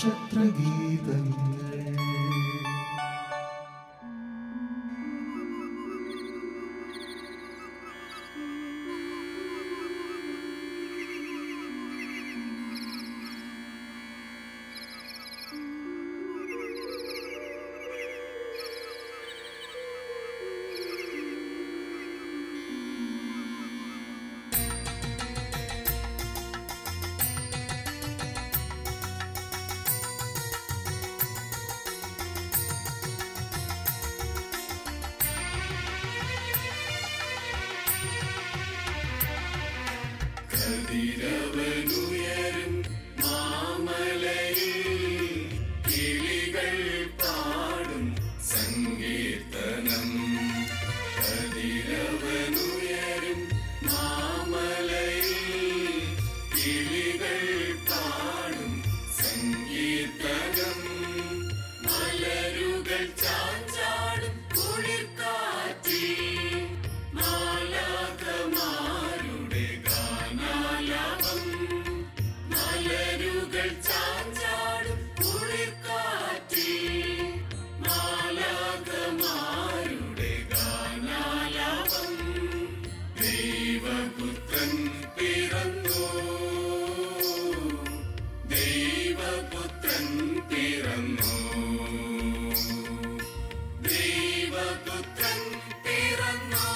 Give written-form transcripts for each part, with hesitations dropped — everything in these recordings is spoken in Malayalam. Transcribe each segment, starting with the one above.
നക്ഷത്രഗീതങ്ങൾ. കതിരവനുയരും മാമലയിൽ കിളികൾ പാടും സങ്കീർത്തനം. കതിരവനുയരും മാമലയിൽ കിളികൾ പാടും സങ്കീർത്തനം. മലരുകൾ ചാഞ്ചാടും കുളിർക്കാറ്റിൽ മാലാഖമാരുടെ ഗാനാലാപം. മലരുകൾ ചാഞ്ചാടും കുളിർക്കാറ്റിൽ മാലാഖമാരുടെ ഗാനാലാപം. ദൈവപുത്രൻ പിറന്നു, ദൈവപുത്രൻ പിറന്നു, ദൈവപുത്രൻ പിറന്നു,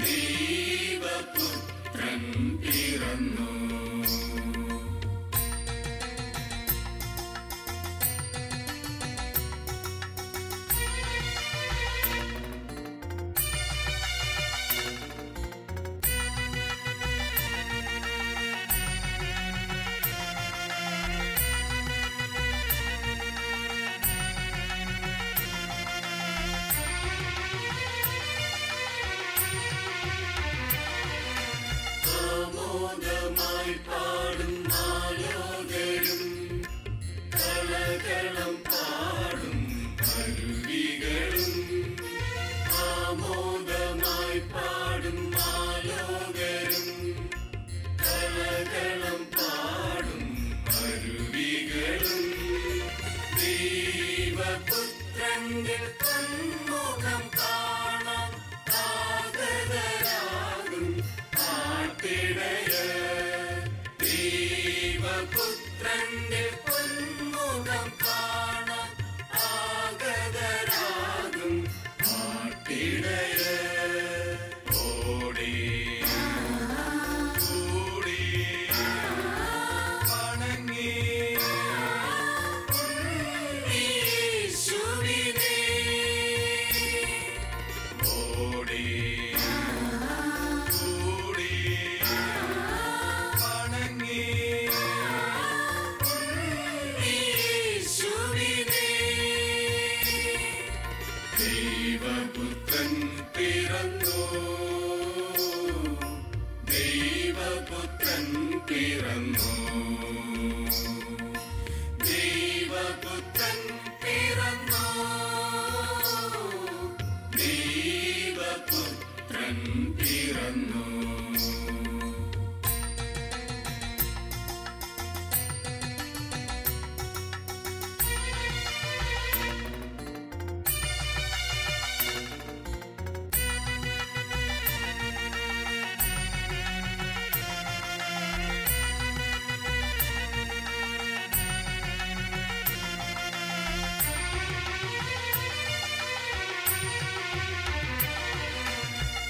ദൈവപുത്രൻ പിറന്നു. ആമോദമായി പാടും മാലോകരും കളകളം പാടും അരുവികളും. ആമോദമായി പാടും മാലോകരും കളകളം പാടും അരുവികളും. ദൈവപുത്രന്റെ പൊന്മുഖം കാണാൻ ആഗതരാകും ആട്ടിടയർ. ദൈവപുത്രന്റെ പൊന്മുഖം കാണാൻ ആഗതരാകും ആട്ടിടയർ. ഓടി കൂടി വണങ്ങി യേശുവിനെ. ഓടി കൂടി വണങ്ങി യേശുവിനെ. ദൈവപുത്രൻ പിറന്നു, ദൈവപുത്രൻ പിറന്നു, ദൈവപുത്രൻ പിറന്നു, ദൈവപുത്രൻ പിറന്നു.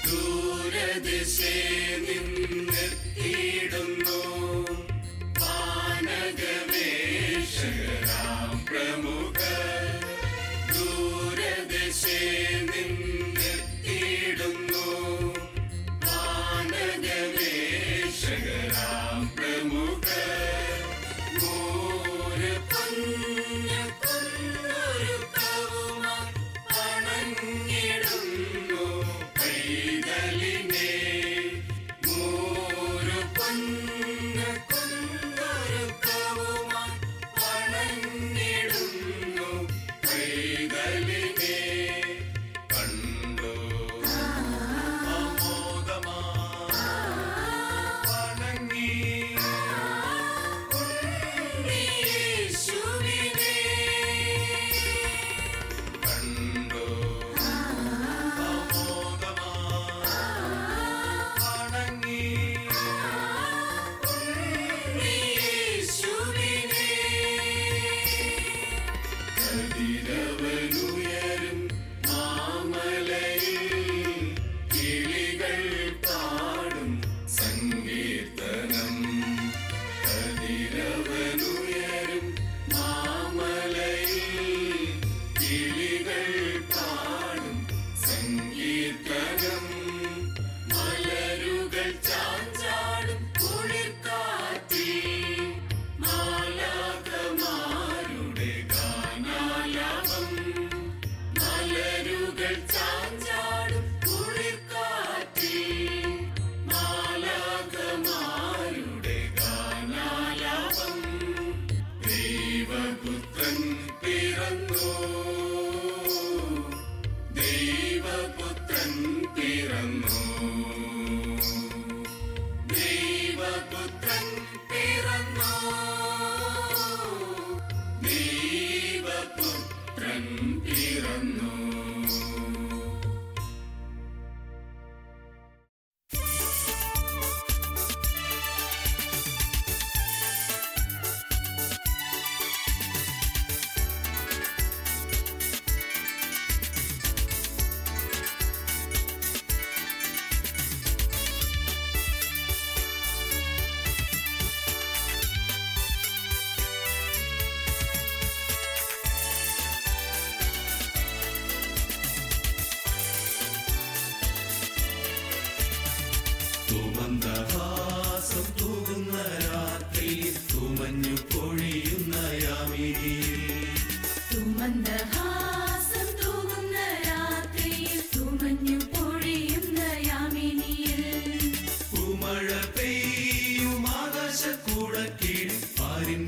ദൂരദിശേ നിന്നെത്തിയിടുന്നു വാനഗവേഷകരാം പ്രമുഖർ. ദൂരദിശേ നിന്നെത്തിയിടുന്നു വാനഗവേഷകരാം പ്രമുഖർ. മൂര് പൊന്നു കൊന്നൊരുക്കവുമായി വണങ്ങിടുന്നു പൈതലിനെ. മൂര് പൊന്നു കൊന്നൊരുക്കവുമായി വണങ്ങിടുന്നു പൈതലിനെ.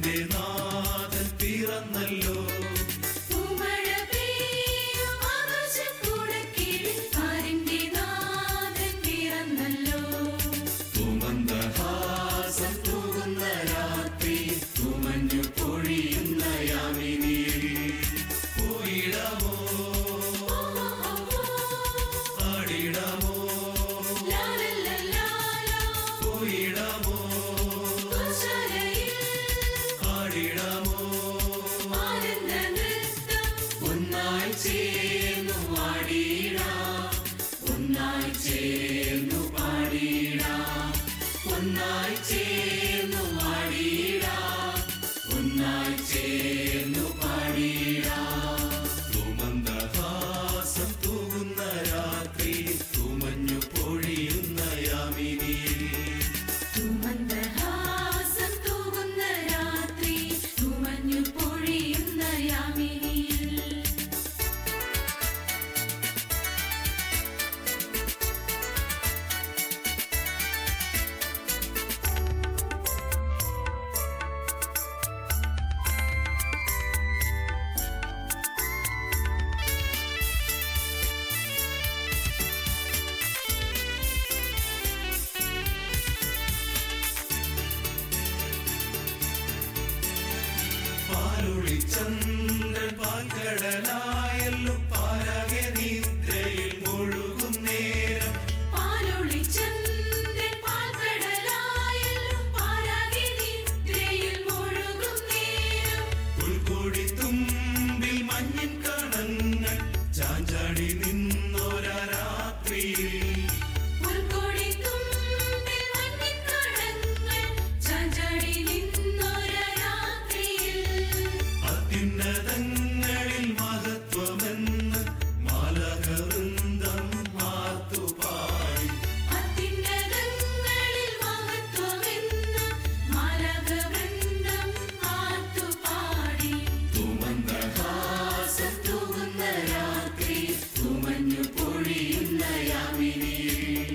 പാരിന്റെ നാഥൻ പിറന്നല്ലോ. സുമന്ദഹാസം തൂകുന്ന രാത്രി തുമഞ്ഞു പൊഴിയുന്ന യാമിനിയിൽ പോയിടാമോ ആടിടാമോ പോയിടാമോ ആടിടാമോ ഒന്നായി ചേർന്നു ആടിടാം ഒന്നായി ചേർന്നു പാടിടാം ഒന്നായി ചേർന്നു ആടിടാം ഒന്നായി ചേർന്നു പാടിടാം. സുമന്ദഹാസം തൂകുന്ന രാത്രി തുമഞ്ഞു പൊഴിയുന്ന യാമിനിയിൽ സുമന്ദഹാസം തൂകുന്ന രാത്രി തുമഞ്ഞു പൊഴിയുന്ന യാമിനിയിൽ ചന്ദ്രൻ പാൽക്കടലായല്ലോ പാരാകെ നിദ്രയിൽ മുഴുകും നേരം പാലൊളി ചന്ദ്രൻ പാൽക്കടലായല്ലോ പാരാകെ നിദ്രയിൽ മുഴുകും നേരം പുൽക്കൊടി തുമ്പിൽ മഞ്ഞിൻ കണങ്ങൾ ചാഞ്ചാടി നിന്നൊരാ രാത്രിയിൽ പുൽക്കൊടി തുമ്പിൽ മഞ്ഞിൻ കണങ്ങൾ ചാഞ്ചാടി നിന്നൊരാ രാത്രിയിൽ അത്യുന്നതങ്ങളിൽ മഹത്വമെന്ന് മാലാഖവൃന്ദം ആർത്തുപാടി അത്യുന്നതങ്ങളിൽ മഹത്വമെന്ന് മാലാഖവൃന്ദം ആർത്തുപാടി. സുമന്ദഹാസം തൂകുന്ന രാത്രി തുമഞ്ഞു പൊഴിയുന്ന യാമിനിയിൽ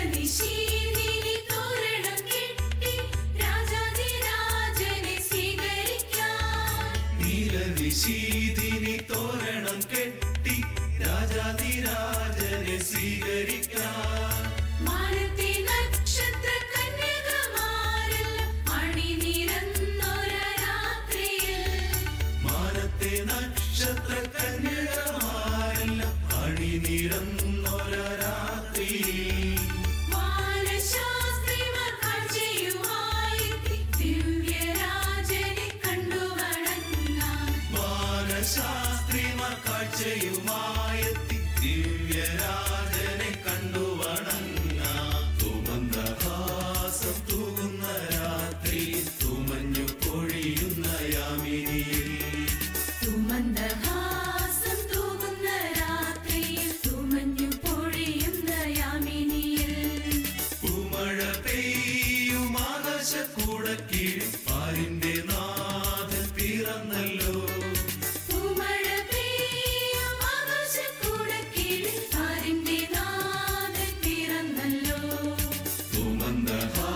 നീലനിശീതിനി തോരണം കെട്ടി രാജാധിരാജനെ സ്വീകരിക്കാൻ. നീലനിശീതിനി തോരണം കെട്ടി രാജാധിരാജനെ സ്വീകരിക്കാൻ മാനത്തെ നക്ഷത്ര കന്യകമാരെല്ലാം അണിനിരന്നൊരു രാത്രിയിൽ മാനത്തെ നക്ഷത്ര കന്യകമാരെല്ലാം അണിനിരന്നൊരാ രാത്രിയിൽ വാനശാസ്ത്രിമാർ കാഴ്ചയുമായെത്തി ദിവ്യരാജനെ കണ്ടു വണങ്ങാൻ. വാനശാസ്ത്രിമാർ കാഴ്ചയുമായെത്തി ദിവ്യരാജനെ കണ്ടു വണങ്ങാം. സുമന്ദഹാസം തൂകുന്ന രാത്രി തുമഞ്ഞു പൊഴിയുന്ന യാമിനിയിൽ സുമന്ദഹാസം തൂകുന്ന രാത്രിയിൽ തുമഞ്ഞു പൊഴിയുന്ന യാമിനിയിൽ പൂമഴ പെയ്യും ആകാശക്കൂടക്കീഴിൽ പാരിന്റെ നാഥൻ പിറന്നല്ലോ. പൂമഴ പെയ്യും ആകാശക്കൂടക്കീഴിൽ പാരിന്റെ നാഥൻ പിറന്നല്ലോ. സുമന്ദഹാസം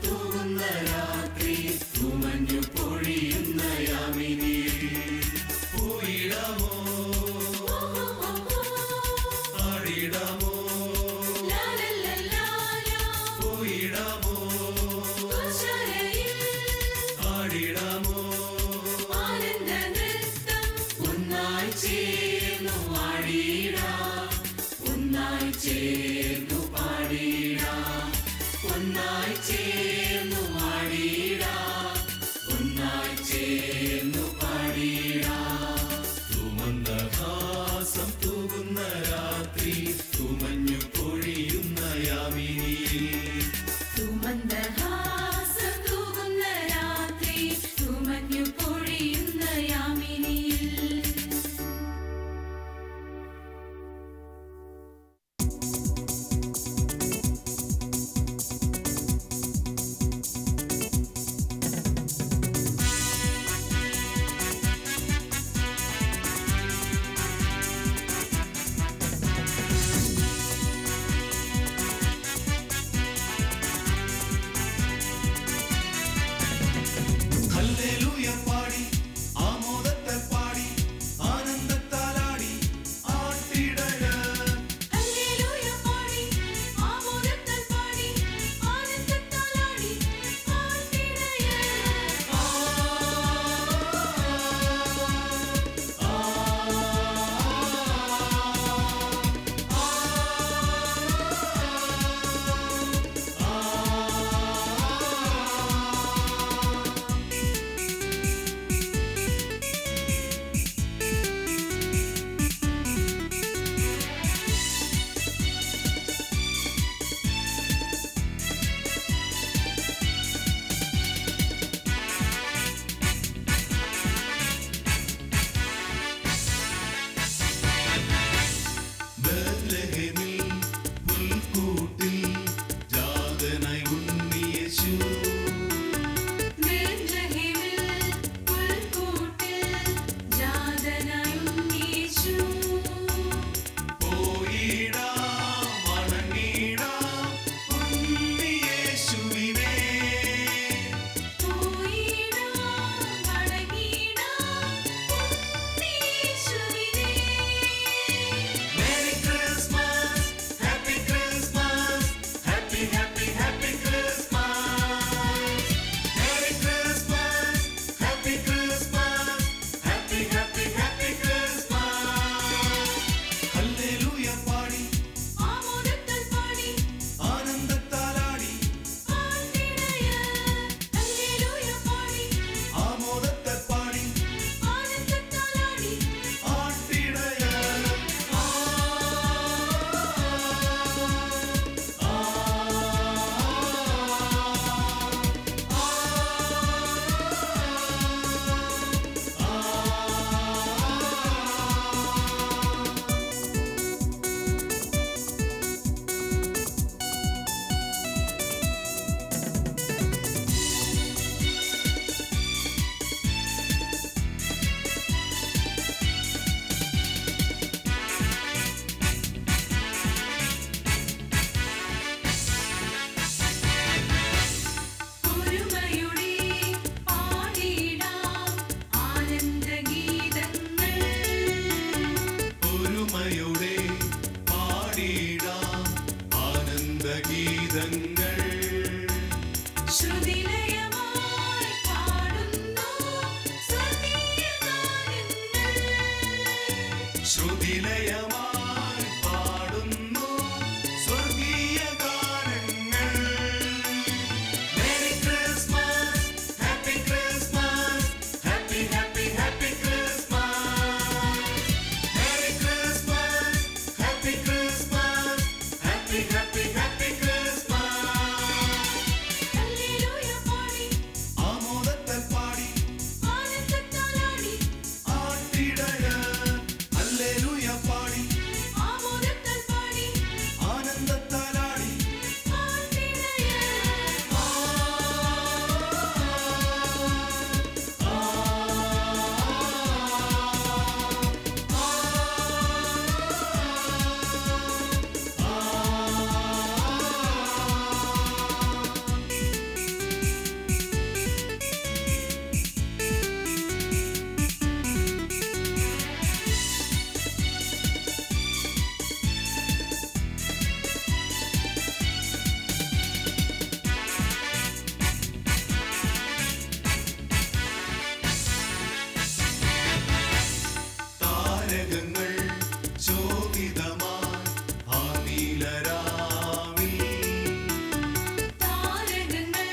തൂകുന്ന രാത്രി തുമഞ്ഞു പൊഴിയുന്ന യാമിനിയിൽ പോയിടാമോ ആടിടാമോ പോയിടാമോ ആടിടാമോ ഒന്നായി ചേർന്നു ആടിടാം ഒന്നായി ചേർന്നു പാടിടാം ഒന്നായി ചേർന്നു ആടിടാം ഒന്നായി ചേർന്നു പാടിടാം. സുമന്ദഹാസം തൂകുന്ന രാത്രി തുമഞ്ഞു പൊഴിയുന്ന യാമിനിയിൽ സുമന്ദഹാസം തൂകുന്ന രാത്രി തുമഞ്ഞു പൊഴിയുന്ന യാമിനിയിൽ ശ്രുതിലയമായി പാടുന്നു സ്വർഗീയ ഗാനങ്ങൾ. Mary Christmas, happy Christmas, happy happy happy Christmas. Merry Christmas, happy Christmas, happy happy happy Christmas. Hallelujah പാടി ആമോദത്താൽ പാടി ആനന്ദത്താലാടി ആട്ടിടയ. ഹല്ലേലൂയ പാടി ആമോദത്താൽ പാടി ആനന്ദത്താലാടി ആട്ടിടയ. താരകങ്ങൾ ശോഭിതമായി ആ നീലരാവിൽ. താരകങ്ങൾ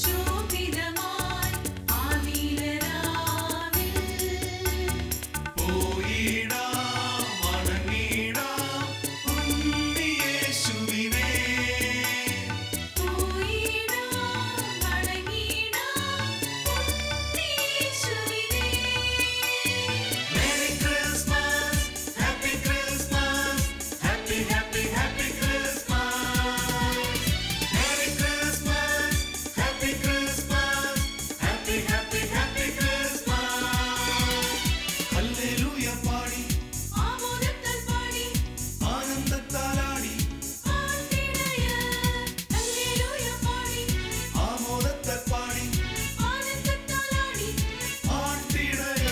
ശോഭിതമായി ആ നീലരാവിൽ. പോയിടാം വണങ്ങിടാം ഉണ്ണിയേശുവിനെ. പോയിടാം വണങ്ങിടാം ഉണ്ണീശുവിനെ. Merry Christmas, happy Christmas, happy happy happy Christmas. Merry Christmas, happy Christmas, happy happy happy Christmas. Hallelujah പാടി ആമോദത്താൽ പാടി ആനന്ദത്താലാടി ആട്ടിടയ. ഹല്ലേലൂയ പാടി ആമോദത്താൽ പാടി ആനന്ദത്താലാടി ആട്ടിടയ.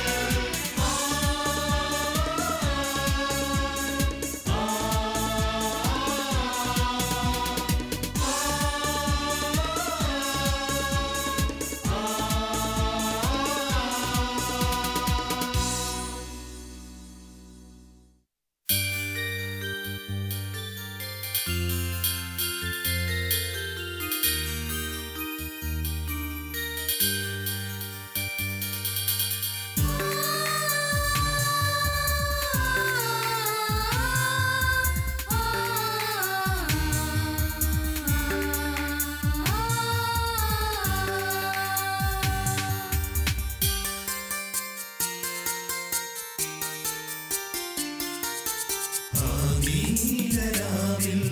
നീലരാവിൽ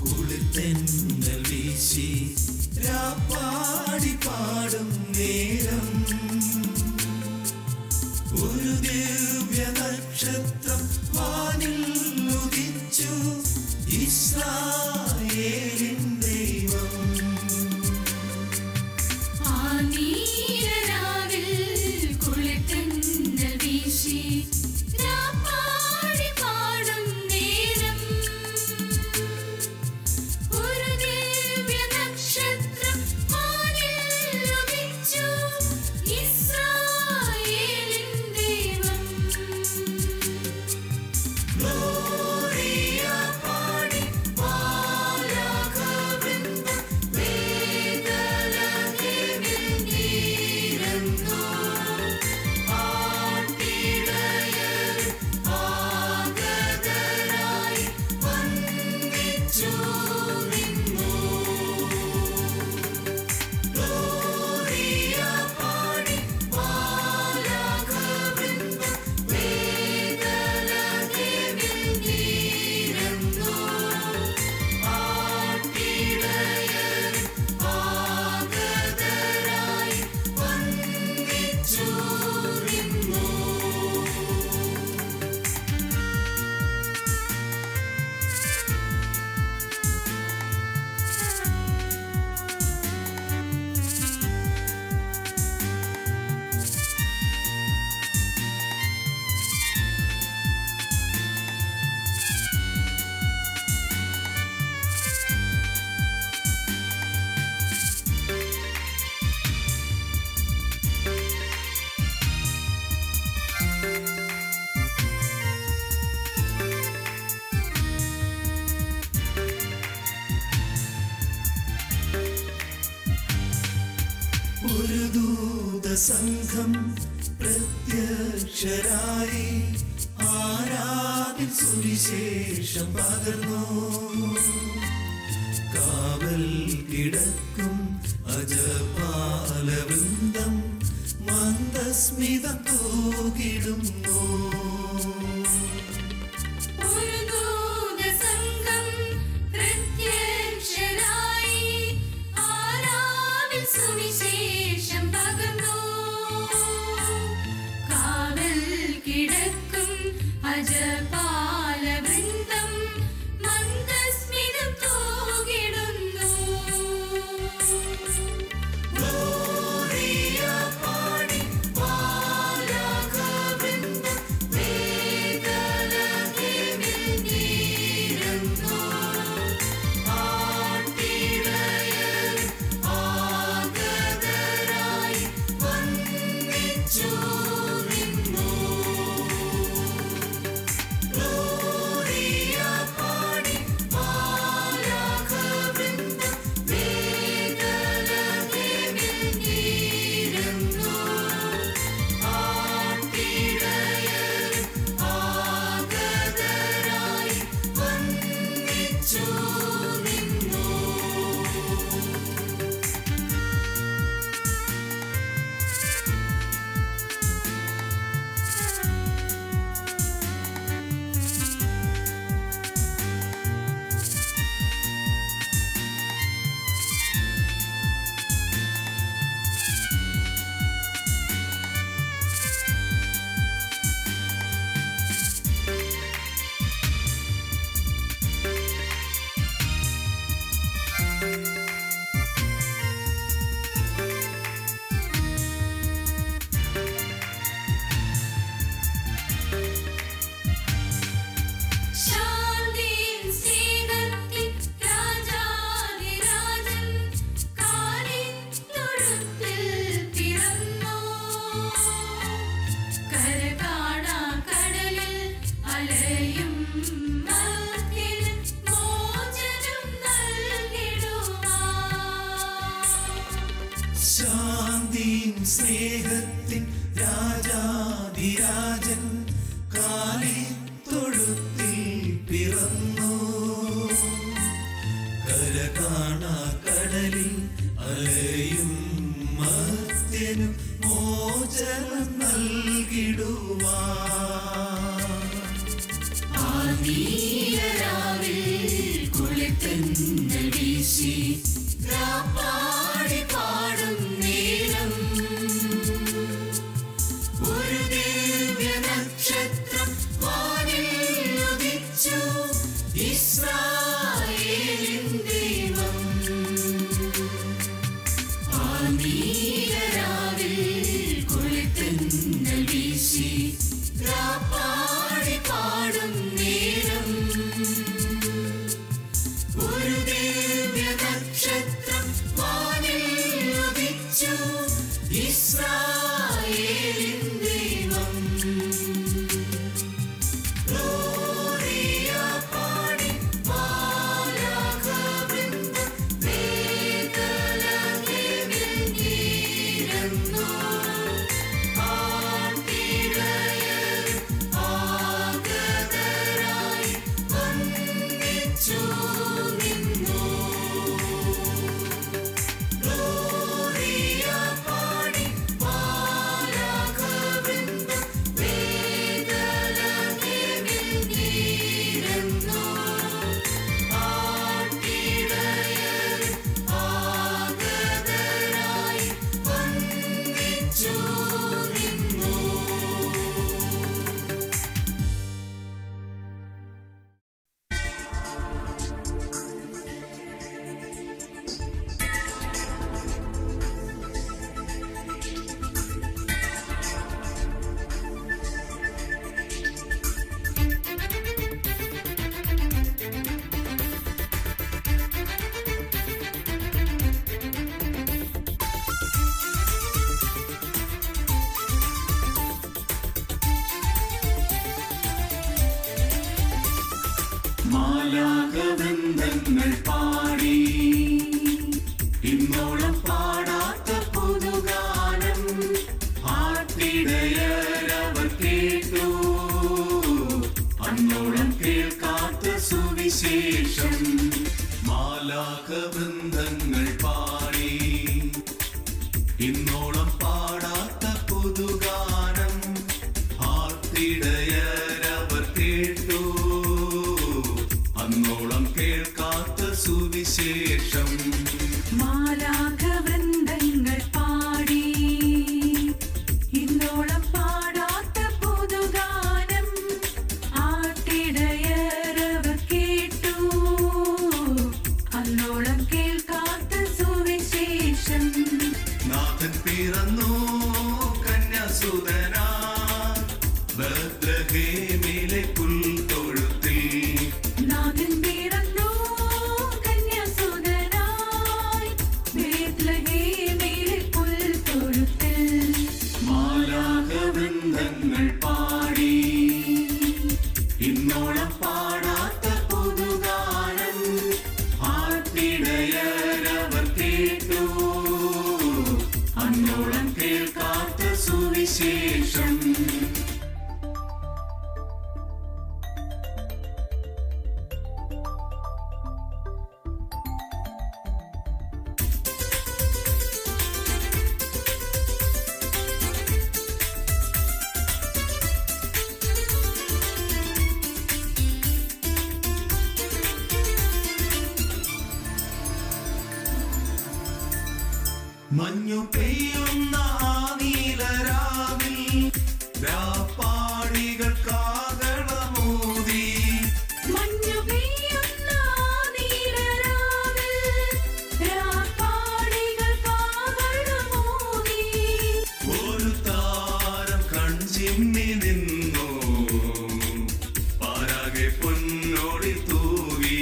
കുളിർത്തെന്നൽ വീശി രാപ്പാടി പാടും നേരം ഒരു ദിവ്യ നക്ഷത്രം വാനിൽ ഉദിച്ചു ഇസ്രായേലിൻ ദൈവം. ആ നീലരാവിൽ കുളിർത്തെന്നൽ വീശി രാപ്പാടി പാടും നേരം ഒരു ദിവ്യ നക്ഷത്രം വാനിൽ ഉദിച്ചു ഇസ്രായേലിൻ ദൈവം. Glory സംഘം പ്രത്യക്ഷരായി ആരാധിൽ സുവിശേഷം പകർന്നു. കാവൽ കിടക്കും അജപാലവൃന്ദം മന്ദസ്മിതം തൂകിടുന്നു. സുവിശേഷം പകർന്നു. കാവൽ കിടക്കും അജപാലവൃന്ദം മന്ദസ്മിതം തൂകിടുന്നു. ഗ്ലോറിയ പാടി മാലാഖവൃന്ദം വേദലഹേമിൽ നീരുന്നു. ശാന്തിയും സ്നേഹത്തിൻ രാജാധിരാജൻ കാലിത്തൊഴുത്തിൽ പിറന്നു. കര കാണാ കടലിൽ അലയും മർത്യനും മോചനം നൽകിടുവാൻ. ആനീരാവിൽ കുളിത്തന്നൽ വീശി രാപ്പാടി പാടും നേരം ഒരു ദിവ്യ നക്ഷത്രം വാനിൽ ഉദിച്ചു. ഇസ്രായേലിൻ ദൈവം. ആനീരാവിൽ കുളിത്തന്നൽ വീശി രാപ്പാടി പാടും നേരം ഒരു ദിവ്യ നക്ഷത്രം വാനിൽ ഉദിച്ചു. ഇസ്രായേലിൻ ദൈവം. ഗ്ലോറിയ പാടി മാലാഖവൃന്ദം വേദലഹേമിൽ നീരുന്നു. ആട്ടിടയരും ആഗതരായി വന്ദിച്ചു നിന്നു. ഗ്ലോറിയ പാടി മാലാഖവൃന്ദം വേദലഹേമിൽ നീരുന്നു. ആട്ടിടയരും ആഗതരായി വന്ദിച്ചു നിന്നു. മാലാഖവൃന്ദങ്ങൾ പാടി ഇന്നോളം പാടാത്ത പുതുഗാനം ആർത്തിടയരവർ കേട്ടു അന്നോളം കേൾക്കാത്ത സുവിശേഷം. മാലാഖവൃന്ദങ്ങൾ പാടി ഇന്നോളം പാടാത്ത പുതുഗാനം. ആർത്തിടയരവർ കേട്ടു അന്നോളം കേൾക്കാത്ത സുവിശേഷം. മാലാഖവൃന്ദങ്ങൾ പാടി ഇന്നോളം പാടാത്ത പുതുഗാനം. ആർത്തിടയരവർ കേട്ടു അന്നോളം കേൾക്കാത്ത സുവിശേഷം. നാഥൻ പിറന്നു കന്യാസുതനാ ബത്ലഹേമിലെ പുൽത്തൊഴുത്തിൽ. നാഥൻ പിറന്നു കന്യാസുതനായി ബേത്ലഹേമിലെ പുൽത്തൊഴുത്തിൽ. മാലാഖവൃന്ദങ്ങൾ പാടി ഇന്നോളം പാടാത്ത പുതുഗാനം. ആർത്തിടയരവർ കേട്ടു അന്നോളം കേൾക്കാത്ത സുവിശേഷം. മഞ്ഞു പെയ്യുന്ന ആ നീലരാവിൽ രാപ്പാടികൾ കാഹളമൂതി. മഞ്ഞു പെയ്യുന്ന നീലരാവിൽ രാപ്പാടികൾ കാഹളമൂതി. ഒരു താരം കൺചിമ്മി നിന്നു പാരാകെ പൊന്നോടി തൂവി.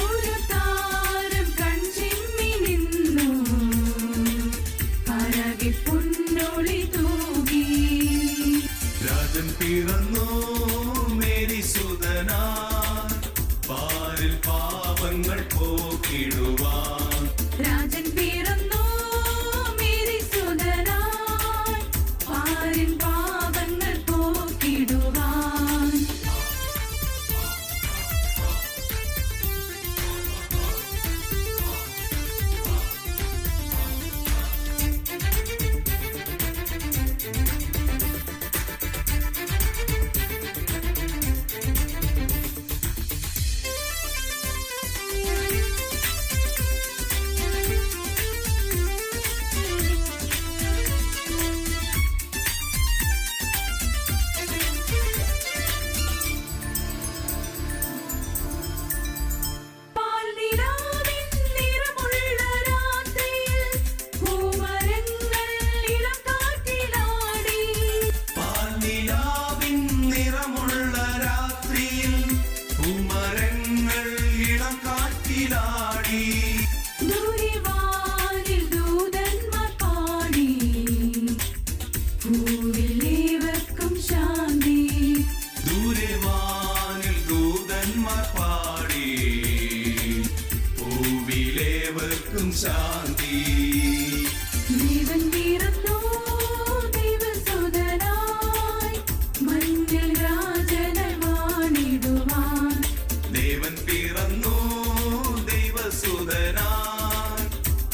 ഒരു താരം കൺചിമ്മി നിന്നു പാരാകെ പൊന്നൊളി തൂകി. രാജൻ പിറന്നു മേരിസുതനാൻ പാരിൽ പാപങ്ങൾ പോക്കിടുവാൻ. രാജൻ പിറന്നു മേരിസുതനായി പാരിൻ പാപങ്ങൾ പോക്കിടുവാൻ. പാൽനിലാവിൻ നിറമുള്ള രാത്രിയിൽ പൂമരങ്ങൾ ഇളം കാറ്റിലാടി. പാൽനിലാവിൻ നിറമുള്ള രാത്രിയിൽ പൂമരങ്ങൾ ഇളം കാറ്റിലാടി. ദൂരവാനിൽ ദൂതന്മാർ പാടി ഭൂവിലേവർക്കും ശാന്തി. ദൂരവാനിൽ ദൂതന്മാർ പാടി ഭൂവിലേവർക്കും ശാന്തി. ദേവൻ പിറന്നു ദൈവസുതനായി മഞ്ഞിൽ രാജനായി വാണിടുവാൻ. ദേവൻ പിറന്നു ദൈവസുതനായി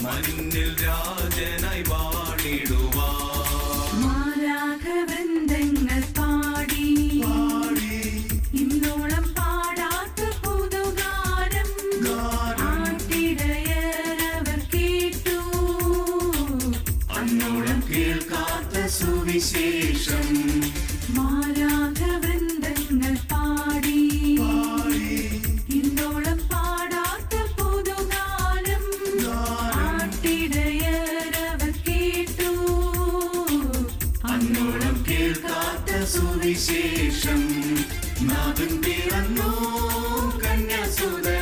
മഞ്ഞിൽ രാജനായി വാണിടുവാൻ. മാലാഖവൃന്ദങ്ങൾ പാടി പാടി ഇന്നോളം പാടാത്ത പുതുഗാനം. ആർത്തിടയരവർ കേട്ടു അന്നോളം കേൾക്കാത്ത സുവിശേഷം. മാലാഖവൃന്ദങ്ങൾ പാടി പാടി ഇന്നോളം പാടാത്ത പുതുഗാനം. ആർത്തിടയരവർ കേട്ടു അന്നോളം കേൾക്കാത്ത സുവിശേഷം. നാഥൻ പിറന്നു കന്യാസുതനാൻ